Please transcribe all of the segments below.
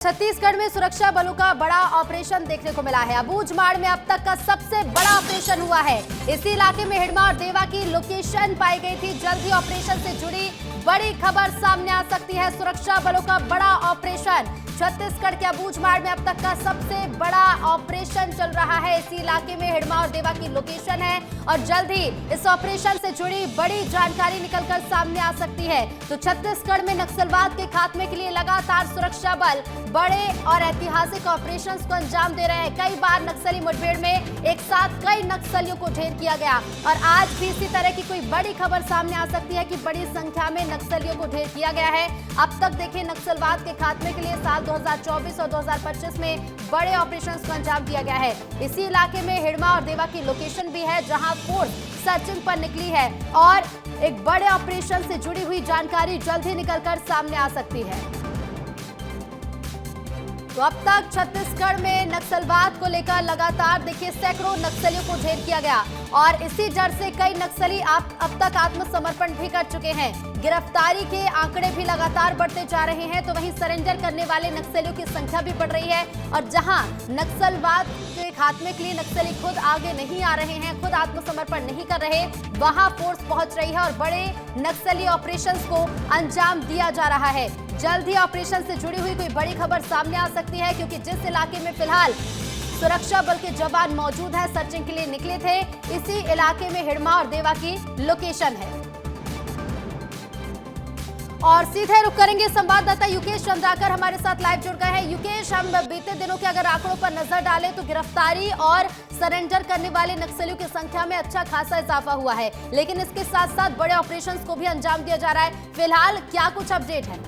छत्तीसगढ़ में सुरक्षा बलों का बड़ा ऑपरेशन देखने को मिला है। अबूझमाड़ में अब तक का सबसे बड़ा ऑपरेशन हुआ है। इसी इलाके में हिडमा और देवा की लोकेशन पाई गई थी। जल्द ही ऑपरेशन से जुड़ी बड़ी खबर सामने आ सकती है। सुरक्षा बलों का बड़ा ऑपरेशन छत्तीसगढ़ के अबूझमाड़ में अब तक का सबसे बड़ा ऑपरेशन चल रहा है। इसी इलाके में हिडमा और देवा की लोकेशन है और जल्द ही इस ऑपरेशन से जुड़ी बड़ी जानकारी निकलकर सामने आ सकती है। तो छत्तीसगढ़ में नक्सलवाद के खात्मे के लिए लगातार सुरक्षा बल बड़े और ऐतिहासिक ऑपरेशंस को अंजाम दे रहे हैं। कई बार नक्सली मुठभेड़ में एक साथ कई नक्सलियों को ढेर किया गया और आज भी इसी तरह की कोई बड़ी खबर सामने आ सकती है कि बड़ी संख्या में नक्सलियों को ढेर किया गया है। अब तक देखिए नक्सलवाद के खात्मे के लिए साल 2024 और 2025 में बड़े ऑपरेशंस को अंजाम दिया गया है। इसी इलाके में हिडमा और देवा की लोकेशन भी है जहां फोर्स सर्चिंग पर निकली है और एक बड़े ऑपरेशन से जुड़ी हुई जानकारी जल्द ही निकलकर सामने आ सकती है। तो अब तक छत्तीसगढ़ में नक्सलवाद को लेकर लगातार देखिए सैकड़ों नक्सलियों को ढेर किया गया और इसी डर से कई नक्सली अब तक आत्मसमर्पण भी कर चुके हैं। गिरफ्तारी के आंकड़े भी लगातार बढ़ते जा रहे हैं। तो वहीं सरेंडर करने वाले नक्सलियों की संख्या भी बढ़ रही है और जहां नक्सलवाद के खात्मे के लिए नक्सली खुद आगे नहीं आ रहे हैं, खुद आत्मसमर्पण नहीं कर रहे, वहां फोर्स पहुंच रही है और बड़े नक्सली ऑपरेशंस को अंजाम दिया जा रहा है। जल्द ही ऑपरेशन से जुड़ी हुई कोई बड़ी खबर सामने आ सकती है क्योंकि जिस इलाके में फिलहाल सुरक्षा बल के जवान मौजूद हैं, सर्चिंग के लिए निकले थे, इसी इलाके में हिडमा और देवा की लोकेशन है। और सीधे रुक करेंगे संवाददाता युकेश चंद्राकर हमारे साथ लाइव जुड़ गए हैं। युकेश, हम बीते दिनों के अगर आंकड़ों पर नजर डालें तो गिरफ्तारी और सरेंडर करने वाले नक्सलियों की संख्या में अच्छा खासा इजाफा हुआ है, लेकिन इसके साथ साथ बड़े ऑपरेशंस को भी अंजाम दिया जा रहा है। फिलहाल क्या कुछ अपडेट है?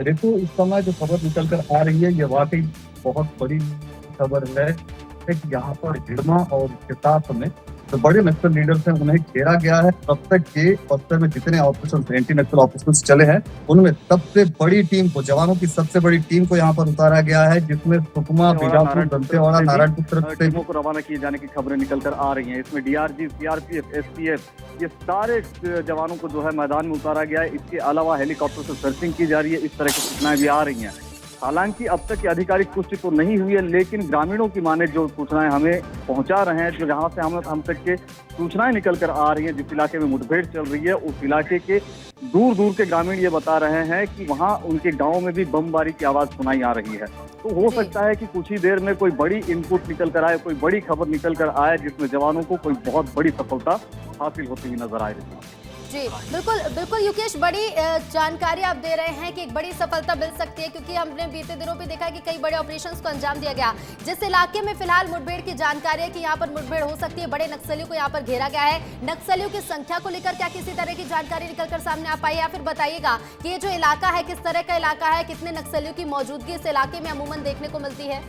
रितु, इस समय जो खबर निकल कर आ रही है ये वाकई बहुत बड़ी खबर है कि यहाँ पर हिडमा और के साथ में जो बड़े नक्सल लीडर्स हैं उन्हें घेरा गया है। तब तक के बस्तर में जितने ऑपरेशन एंटी नक्सल ऑपरेशन चले हैं उनमें सबसे बड़ी टीम को, जवानों की सबसे बड़ी टीम को यहाँ पर उतारा गया है, जिसमें सुकमा, बीजापुर, दंतेवाड़ा, नारायणपुर टीमों को रवाना किए जाने की खबरें निकल कर आ रही हैं। इसमें डीआरजी, सीआरपीएफ, एसटीएफ, ये सारे जवानों को जो है मैदान में उतारा गया है। इसके अलावा हेलीकॉप्टर से सर्चिंग की जा रही है। इस तरह की सूचनाएं भी आ रही हैं। हालांकि अब तक की आधिकारिक पुष्टि तो नहीं हुई है, लेकिन ग्रामीणों की माने जो सूचनाएं हमें पहुंचा रहे हैं, जो जहां से हम तक के सूचनाएं निकल कर आ रही हैं, जिस इलाके में मुठभेड़ चल रही है उस इलाके के दूर दूर के ग्रामीण ये बता रहे हैं कि वहां उनके गांव में भी बमबारी की आवाज सुनाई आ रही है। तो हो सकता है कि कुछ ही देर में कोई बड़ी इनपुट निकल कर आए, कोई बड़ी खबर निकल कर आए जिसमें जवानों को कोई बहुत बड़ी सफलता हासिल होती हुई नजर आए। जी बिल्कुल युकेश, बड़ी जानकारी आप दे रहे हैं कि एक बड़ी सफलता मिल सकती है क्योंकि हमने बीते दिनों भी देखा कि कई बड़े ऑपरेशंस को अंजाम दिया गया। जिस इलाके में फिलहाल मुठभेड़ की जानकारी है कि यहाँ पर मुठभेड़ हो सकती है, बड़े नक्सलियों को यहाँ पर घेरा गया है। नक्सलियों की संख्या को लेकर क्या किसी तरह की जानकारी निकलकर सामने आ पाई, या फिर बताइएगा कि ये जो इलाका है किस तरह का इलाका है, कितने नक्सलियों की मौजूदगी इस इलाके में अमूमन देखने को मिलती है?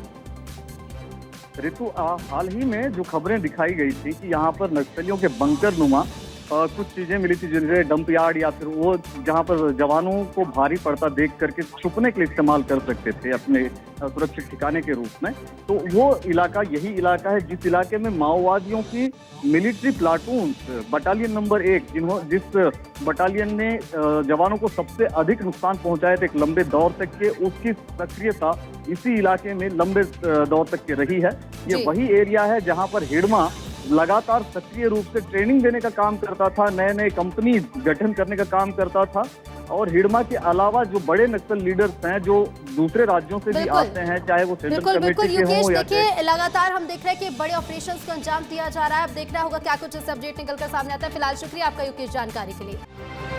ऋतु, हाल ही में जो खबरें दिखाई गई थी कि यहाँ पर नक्सलियों के बंकर नुमा कुछ चीजें मिली थी, जिनसे डंप यार्ड या फिर वो जहां पर जवानों को भारी पड़ता देख करके छुपने के लिए इस्तेमाल कर सकते थे अपने सुरक्षित ठिकाने के रूप में। तो वो इलाका यही इलाका है जिस इलाके में माओवादियों की मिलिट्री प्लाटून बटालियन नंबर 1, जिस बटालियन ने जवानों को सबसे अधिक नुकसान पहुंचाए थे एक लंबे दौर तक के, उसकी सक्रियता इसी इलाके में लंबे दौर तक के रही है। ये वही एरिया है जहाँ पर हिडमा लगातार सक्रिय रूप से ट्रेनिंग देने का काम करता था, नए नए कंपनी गठन करने का काम करता था और हिडमा के अलावा जो बड़े नक्सल लीडर्स हैं जो दूसरे राज्यों से भी आते हैं, चाहे वो सेंट्रल कमेटी के हों या देखिए लगातार हम देख रहे हैं कि बड़े ऑपरेशंस को अंजाम दिया जा रहा है। अब देखना होगा क्या कुछ इस अपडेट निकलकर सामने आता है। फिलहाल शुक्रिया आपका युकेश जानकारी के लिए।